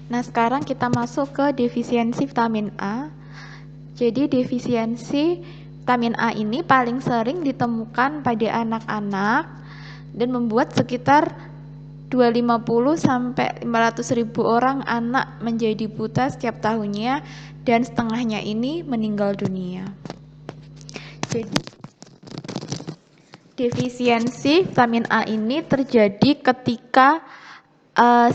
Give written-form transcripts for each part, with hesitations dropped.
Nah, sekarang kita masuk ke defisiensi vitamin A. Jadi defisiensi vitamin A ini paling sering ditemukan pada anak-anak dan membuat sekitar 250 sampai 500 ribu orang anak menjadi buta setiap tahunnya dan setengahnya ini meninggal dunia. Jadi defisiensi vitamin A ini terjadi ketika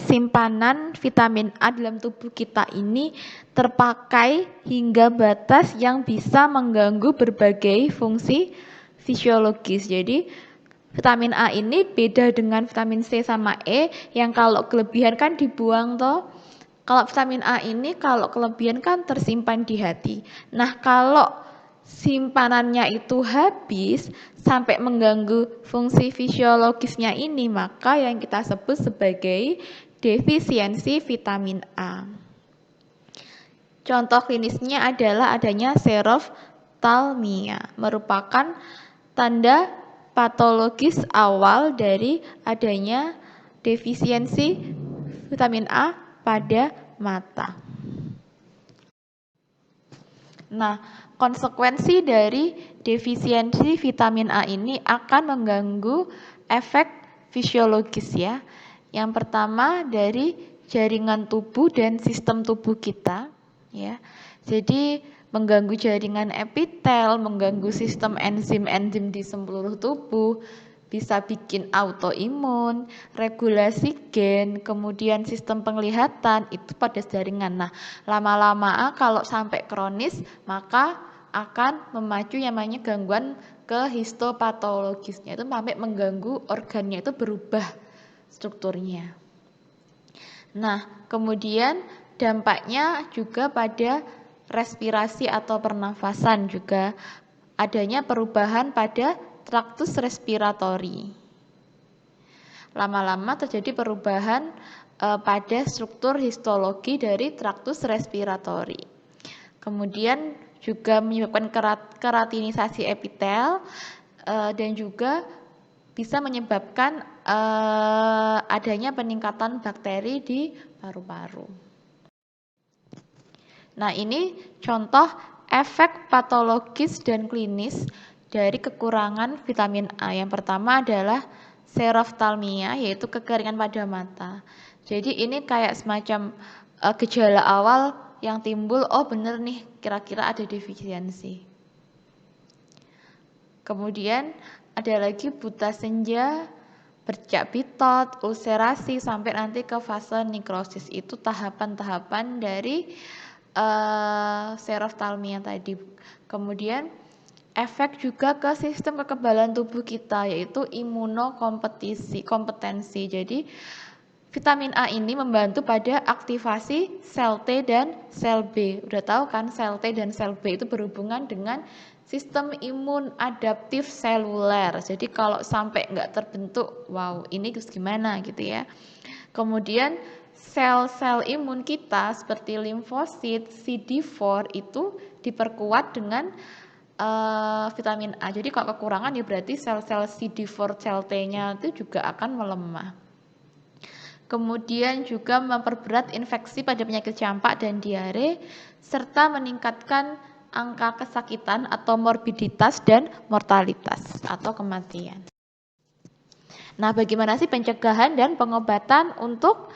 simpanan vitamin A dalam tubuh kita ini terpakai hingga batas yang bisa mengganggu berbagai fungsi fisiologis. Jadi vitamin A ini beda dengan vitamin C sama E yang kalau kelebihan kan dibuang toh. Kalau vitamin A ini kalau kelebihan kan tersimpan di hati. Nah, kalau simpanannya itu habis sampai mengganggu fungsi fisiologisnya ini, maka yang kita sebut sebagai defisiensi vitamin A. Contoh klinisnya adalah adanya seroftalmia, merupakan tanda patologis awal dari adanya defisiensi vitamin A pada mata. Nah, konsekuensi dari defisiensi vitamin A ini akan mengganggu efek fisiologis ya. Yang pertama dari jaringan tubuh dan sistem tubuh kita ya. Jadi mengganggu jaringan epitel, mengganggu sistem enzim-enzim di seluruh tubuh, bisa bikin autoimun, regulasi gen, kemudian sistem penglihatan itu pada jaringan. Nah, lama-lama kalau sampai kronis maka akan memacu yang namanya gangguan ke histopatologisnya, itu sampai mengganggu organnya itu berubah strukturnya. Nah, kemudian dampaknya juga pada respirasi atau pernafasan, juga adanya perubahan pada traktus respiratori. Lama-lama terjadi perubahan pada struktur histologi dari traktus respiratori. Kemudian juga menyebabkan keratinisasi epitel dan juga bisa menyebabkan adanya peningkatan bakteri di paru-paru. Nah, ini contoh efek patologis dan klinis dari kekurangan vitamin A. Yang pertama adalah seroftalmia, yaitu kekeringan pada mata. Jadi ini kayak semacam gejala awal yang timbul, oh bener nih kira-kira ada defisiensi. Kemudian ada lagi buta senja, bercak bitot, ulserasi, sampai nanti ke fase nekrosis. Itu tahapan-tahapan dari seroftalmia tadi. Kemudian efek juga ke sistem kekebalan tubuh kita, yaitu kompetensi. Jadi vitamin A ini membantu pada aktivasi sel T dan sel B. Udah tahu kan sel T dan sel B itu berhubungan dengan sistem imun adaptif seluler. Jadi kalau sampai nggak terbentuk, wow ini gimana gitu ya. Kemudian sel-sel imun kita seperti limfosit, CD4 itu diperkuat dengan vitamin A. Jadi kalau kekurangan ya berarti sel-sel CD4 sel T-nya itu juga akan melemah. Kemudian juga memperberat infeksi pada penyakit campak dan diare, serta meningkatkan angka kesakitan atau morbiditas dan mortalitas atau kematian. Nah, bagaimana sih pencegahan dan pengobatan untuk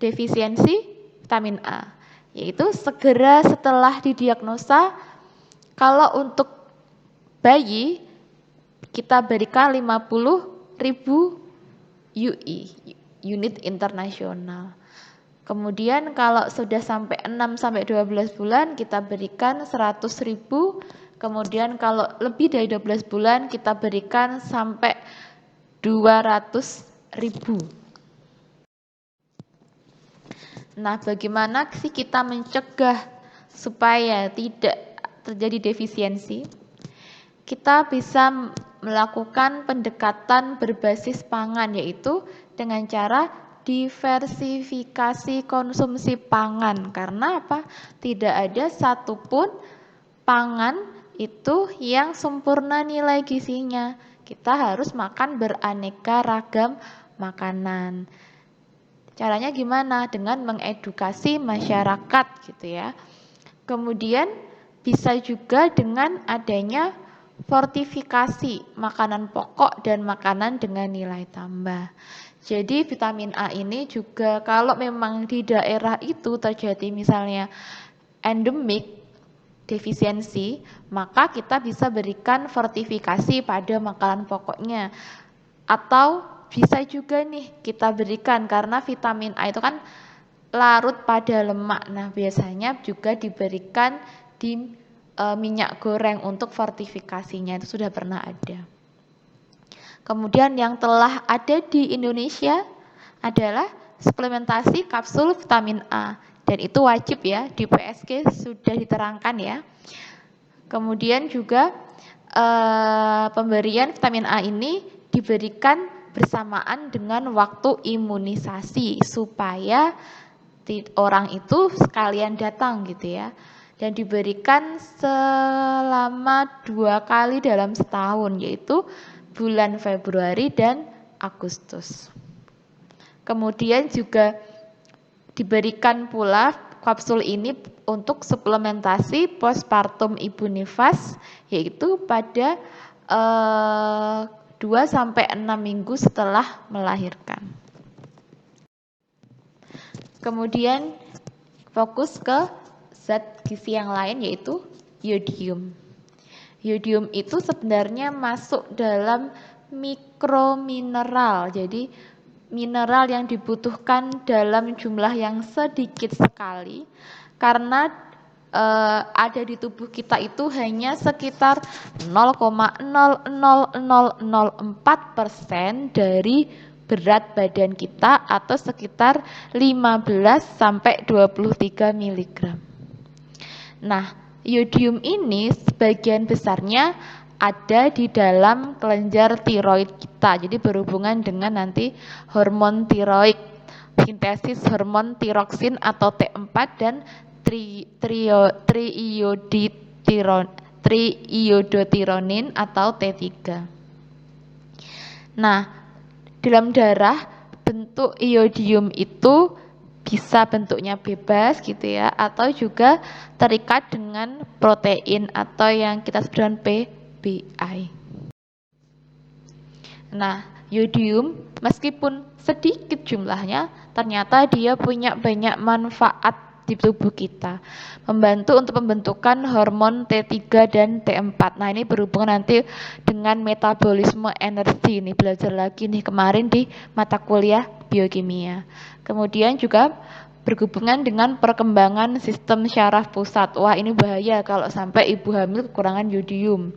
defisiensi vitamin A? Yaitu segera setelah didiagnosa, kalau untuk bayi kita berikan 50.000 UI, unit internasional. Kemudian kalau sudah sampai 6 sampai 12 bulan kita berikan 100.000. Kemudian kalau lebih dari 12 bulan kita berikan sampai 200.000. Nah, bagaimana sih kita mencegah supaya tidak terjadi defisiensi? Kita bisa melakukan pendekatan berbasis pangan, yaitu dengan cara diversifikasi konsumsi pangan. Karena apa? Tidak ada satupun pangan itu yang sempurna nilai gizinya. Kita harus makan beraneka ragam makanan. Caranya gimana? Dengan mengedukasi masyarakat gitu ya. Kemudian bisa juga dengan adanya fortifikasi makanan pokok dan makanan dengan nilai tambah. Jadi vitamin A ini juga kalau memang di daerah itu terjadi misalnya endemik defisiensi, maka kita bisa berikan fortifikasi pada makanan pokoknya. Atau bisa juga nih kita berikan karena vitamin A itu kan larut pada lemak. Nah, biasanya juga diberikan di minyak goreng untuk fortifikasinya, itu sudah pernah ada. Kemudian yang telah ada di Indonesia adalah suplementasi kapsul vitamin A, dan itu wajib ya, di PSG sudah diterangkan ya. Kemudian juga pemberian vitamin A ini diberikan bersamaan dengan waktu imunisasi supaya orang itu sekalian datang gitu ya, dan diberikan selama 2 kali dalam setahun, yaitu bulan Februari dan Agustus. Kemudian juga diberikan pula kapsul ini untuk suplementasi postpartum ibu nifas, yaitu pada 2-6 minggu setelah melahirkan. Kemudian fokus ke zat gizi yang lain, yaitu yodium. Yodium itu sebenarnya masuk dalam mikromineral, jadi mineral yang dibutuhkan dalam jumlah yang sedikit sekali karena ada di tubuh kita itu hanya sekitar 0,00004% dari berat badan kita atau sekitar 15-23 mg. Nah, yodium ini sebagian besarnya ada di dalam kelenjar tiroid kita. Jadi berhubungan dengan nanti hormon tiroid, sintesis hormon tiroksin atau T4 dan triiodotironin atau T3. Nah, dalam darah bentuk iodium itu bisa bentuknya bebas gitu ya, atau juga terikat dengan protein atau yang kita sebut dengan PBI. Nah, yodium meskipun sedikit jumlahnya, ternyata dia punya banyak manfaat di tubuh kita, membantu untuk pembentukan hormon T3 dan T4. Nah, ini berhubungan nanti dengan metabolisme energi. Ini belajar lagi nih kemarin di mata kuliah biokimia. Kemudian juga berhubungan dengan perkembangan sistem syaraf pusat. Wah, ini bahaya kalau sampai ibu hamil kekurangan yodium.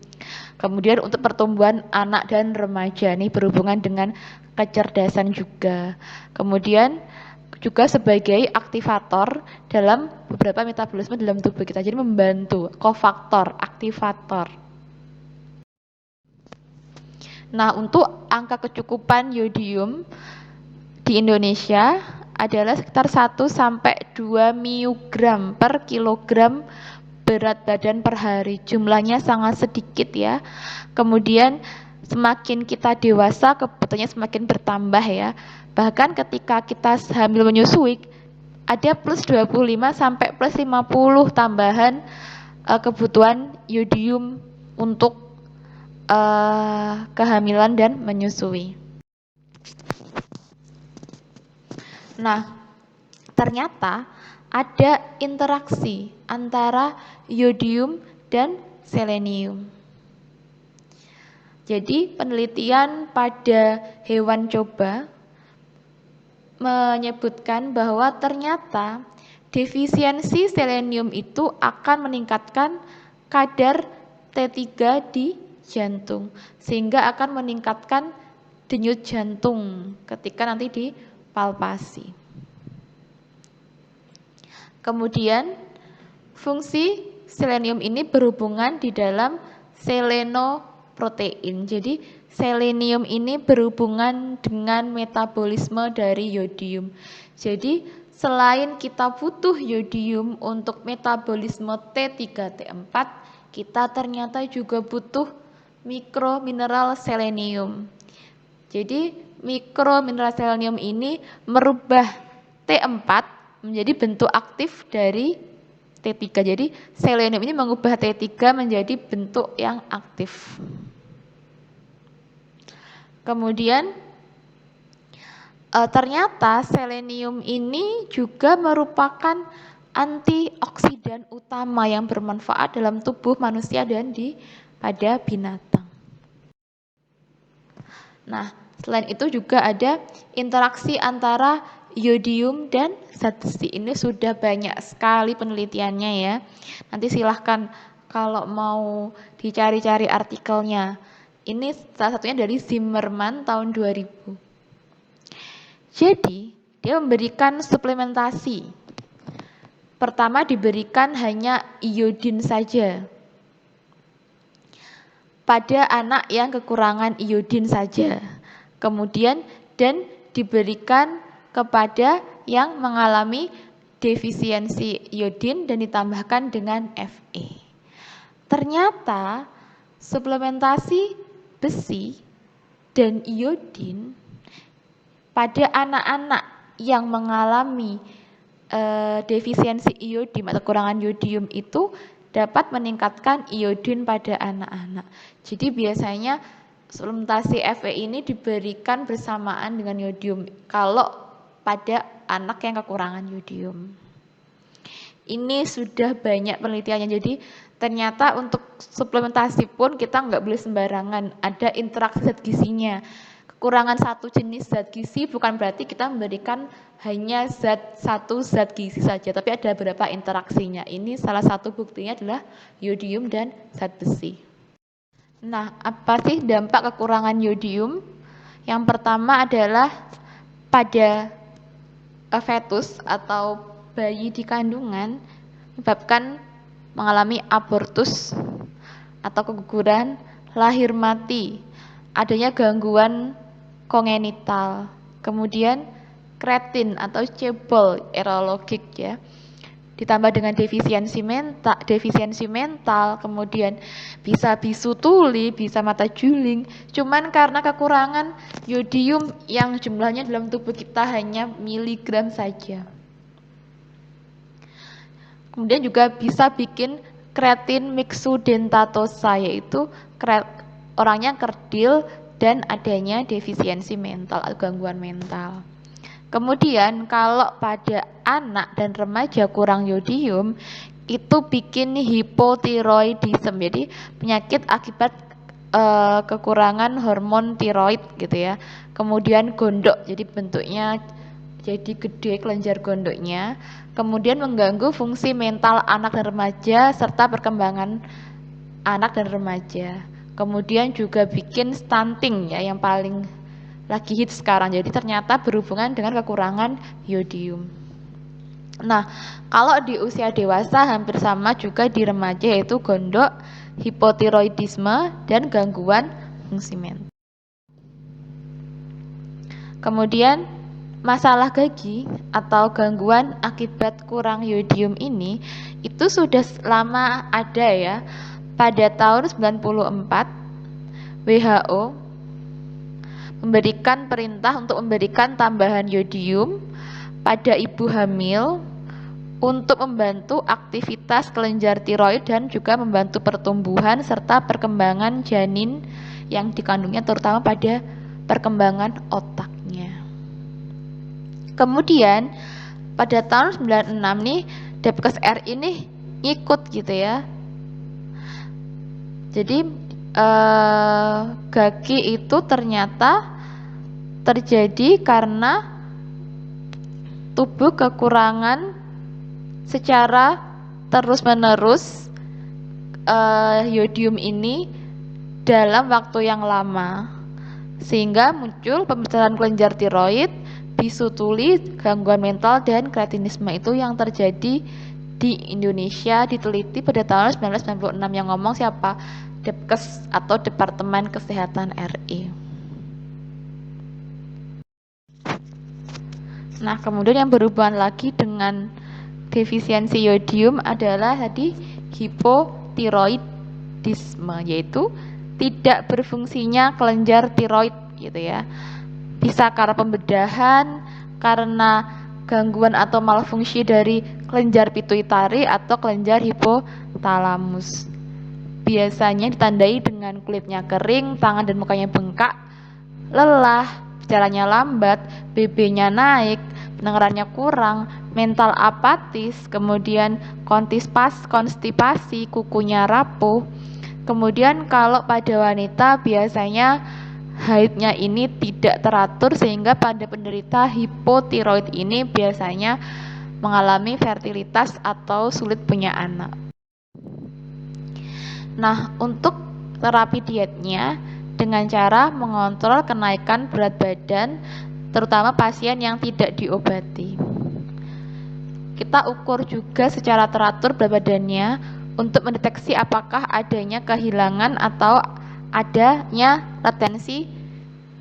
Kemudian untuk pertumbuhan anak dan remaja, ini berhubungan dengan kecerdasan juga. Kemudian juga sebagai aktivator dalam beberapa metabolisme dalam tubuh kita, jadi membantu, kofaktor, aktivator. Nah, untuk angka kecukupan yodium di Indonesia adalah sekitar 1-2 mg per kilogram berat badan per hari. Jumlahnya sangat sedikit ya. Kemudian semakin kita dewasa kebutuhannya semakin bertambah ya. Bahkan ketika kita hamil menyusui ada plus 25 sampai plus 50 tambahan kebutuhan yodium untuk kehamilan dan menyusui. Nah, ternyata ada interaksi antara yodium dan selenium. Jadi penelitian pada hewan coba menyebutkan bahwa ternyata defisiensi selenium itu akan meningkatkan kadar T3 di jantung, sehingga akan meningkatkan denyut jantung ketika nanti dipalpasi. Kemudian fungsi selenium ini berhubungan di dalam selenoprotein. Jadi selenium ini berhubungan dengan metabolisme dari yodium. Jadi selain kita butuh yodium untuk metabolisme T3, T4, kita ternyata juga butuh mikromineral selenium. Jadi mikromineral selenium ini merubah T4 menjadi bentuk aktif dari T3. Jadi selenium ini mengubah T3 menjadi bentuk yang aktif. Kemudian ternyata selenium ini juga merupakan antioksidan utama yang bermanfaat dalam tubuh manusia dan pada binatang. Nah, selain itu juga ada interaksi antara iodium dan zat besi. Ini sudah banyak sekali penelitiannya ya. Nanti silahkan kalau mau dicari-cari artikelnya. Ini salah satunya dari Zimmerman tahun 2000. Jadi, dia memberikan suplementasi. Pertama diberikan hanya iodin saja. Pada anak yang kekurangan iodin saja. Kemudian dan diberikan kepada yang mengalami defisiensi iodin dan ditambahkan dengan Fe. Ternyata suplementasi besi dan iodin pada anak-anak yang mengalami defisiensi iodium atau kekurangan iodium itu dapat meningkatkan iodin pada anak-anak. Jadi biasanya suplementasi Fe ini diberikan bersamaan dengan iodium kalau pada anak yang kekurangan iodium. Ini sudah banyak penelitiannya, jadi ternyata untuk suplementasi pun kita nggak boleh sembarangan, ada interaksi zat gizinya. Kekurangan satu jenis zat gizi bukan berarti kita memberikan hanya satu zat gizi saja, tapi ada beberapa interaksinya. Ini salah satu buktinya adalah iodium dan zat besi. Nah, apa sih dampak kekurangan iodium? Yang pertama adalah pada fetus atau bayi di kandungan menyebabkan mengalami abortus atau keguguran, lahir mati, adanya gangguan kongenital, kemudian kreatin atau cebol erologik ya, ditambah dengan defisiensi mental, kemudian bisa bisu tuli, bisa mata juling, cuman karena kekurangan iodium yang jumlahnya dalam tubuh kita hanya miligram saja. Kemudian juga bisa bikin kreatin myxodentatosah, yaitu orangnya kerdil dan adanya defisiensi mental atau gangguan mental. Kemudian kalau pada anak dan remaja kurang iodium, itu bikin hipotiroidisme, jadi penyakit akibat kekurangan hormon tiroid gitu ya. Kemudian gondok, jadi bentuknya jadi gede kelenjar gondoknya. Kemudian mengganggu fungsi mental anak dan remaja serta perkembangan anak dan remaja. Kemudian juga bikin stunting ya, yang paling lagi hit sekarang. Jadi ternyata berhubungan dengan kekurangan iodium. Nah, kalau di usia dewasa hampir sama juga di remaja, yaitu gondok, hipotiroidisme, dan gangguan fungsi mental. Kemudian masalah gigi atau gangguan akibat kurang iodium ini itu sudah lama ada ya. Pada tahun 94 WHO memberikan perintah untuk memberikan tambahan iodium pada ibu hamil untuk membantu aktivitas kelenjar tiroid dan juga membantu pertumbuhan serta perkembangan janin yang dikandungnya, terutama pada perkembangan otaknya. Kemudian pada tahun 96 nih Depkes RI ini ikut gitu ya. Jadi gagi itu ternyata terjadi karena tubuh kekurangan secara terus-menerus iodium ini dalam waktu yang lama, sehingga muncul pembesaran kelenjar tiroid, bisu tuli, gangguan mental, dan kreatinisme. Itu yang terjadi di Indonesia, diteliti pada tahun 1996. Yang ngomong siapa? Depkes atau Departemen Kesehatan RI. Nah, kemudian yang berhubungan lagi dengan defisiensi iodium adalah tadi hipotiroidisme, yaitu tidak berfungsinya kelenjar tiroid gitu ya. Bisa karena pembedahan, karena gangguan atau malfungsi dari kelenjar pituitari atau kelenjar hipotalamus. Biasanya ditandai dengan kulitnya kering, tangan dan mukanya bengkak, lelah, bicaranya lambat, BB-nya naik, pendengarannya kurang, mental apatis, kemudian konstipasi, kukunya rapuh. Kemudian kalau pada wanita biasanya haidnya ini tidak teratur sehingga pada penderita hipotiroid ini biasanya mengalami fertilitas atau sulit punya anak. Nah, untuk terapi dietnya dengan cara mengontrol kenaikan berat badan terutama pasien yang tidak diobati. Kita ukur juga secara teratur berat badannya untuk mendeteksi apakah adanya kehilangan atau adanya retensi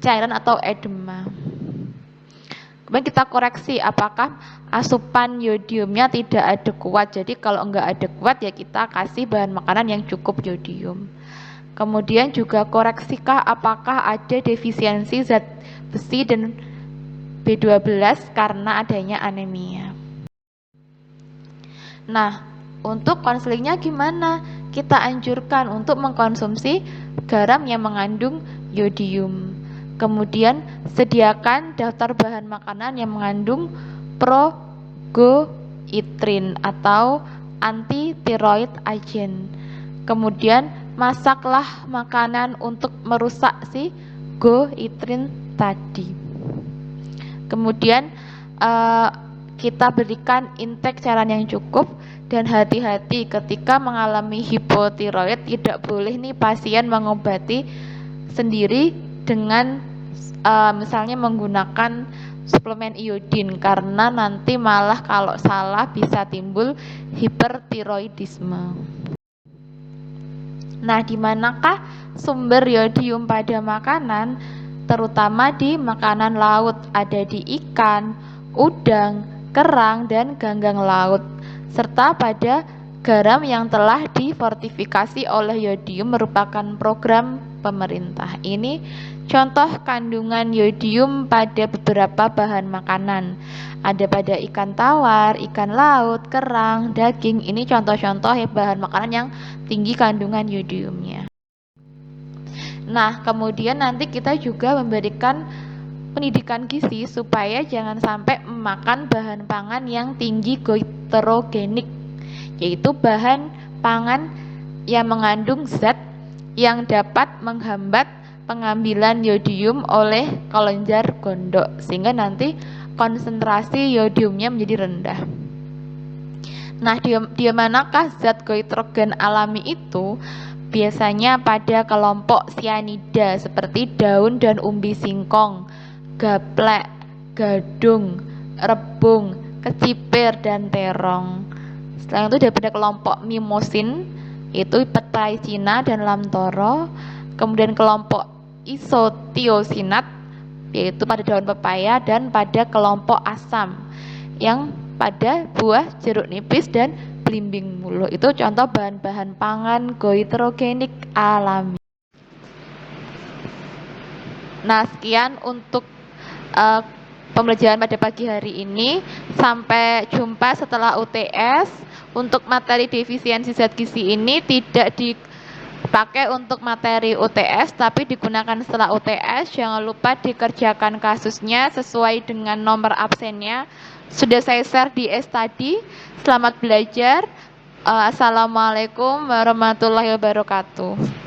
cairan atau edema. Kemudian kita koreksi apakah asupan yodiumnya tidak adekuat. Jadi kalau enggak adekuat ya kita kasih bahan makanan yang cukup yodium. Kemudian juga koreksikah apakah ada defisiensi zat besi dan B12 karena adanya anemia. Nah, untuk konselingnya gimana? Kita anjurkan untuk mengkonsumsi garam yang mengandung yodium. Kemudian sediakan daftar bahan makanan yang mengandung progoitrin atau anti-tiroid agent. Kemudian masaklah makanan untuk merusak si goitrin tadi. Kemudian kita berikan intake cairan yang cukup dan hati-hati ketika mengalami hipotiroid, tidak boleh nih pasien mengobati sendiri dengan misalnya menggunakan suplemen iodin karena nanti malah kalau salah bisa timbul hipertiroidisme. Nah, di manakah sumber yodium pada makanan? Terutama di makanan laut, ada di ikan, udang, kerang, dan ganggang laut, serta pada garam yang telah difortifikasi oleh yodium merupakan program pemerintah. Ini contoh kandungan yodium pada beberapa bahan makanan. Ada pada ikan tawar, ikan laut, kerang, daging. Ini contoh-contoh bahan makanan yang tinggi kandungan yodiumnya. Nah, kemudian nanti kita juga memberikan pendidikan gizi supaya jangan sampai memakan bahan pangan yang tinggi goitrogenik, yaitu bahan pangan yang mengandung zat yang dapat menghambat pengambilan yodium oleh kelenjar gondok sehingga nanti konsentrasi yodiumnya menjadi rendah. Nah, di manakah zat goitrogen alami itu? Biasanya pada kelompok sianida seperti daun dan umbi singkong, gaplek, gadung, rebung, kecipir, dan terong. Selain itu daripada kelompok mimosin yaitu petai Cina dan lamtoro, kemudian kelompok isotiosinat yaitu pada daun pepaya dan pada kelompok asam yang pada buah jeruk nipis dan belimbing muluh. Itu contoh bahan-bahan pangan goitrogenik alami. Nah, sekian untuk pembelajaran pada pagi hari ini. Sampai jumpa setelah UTS. Untuk materi defisiensi zat gizi ini tidak dipakai untuk materi UTS, tapi digunakan setelah UTS. Jangan lupa dikerjakan kasusnya sesuai dengan nomor absennya. Sudah saya share di study. Selamat belajar. Assalamualaikum warahmatullahi wabarakatuh.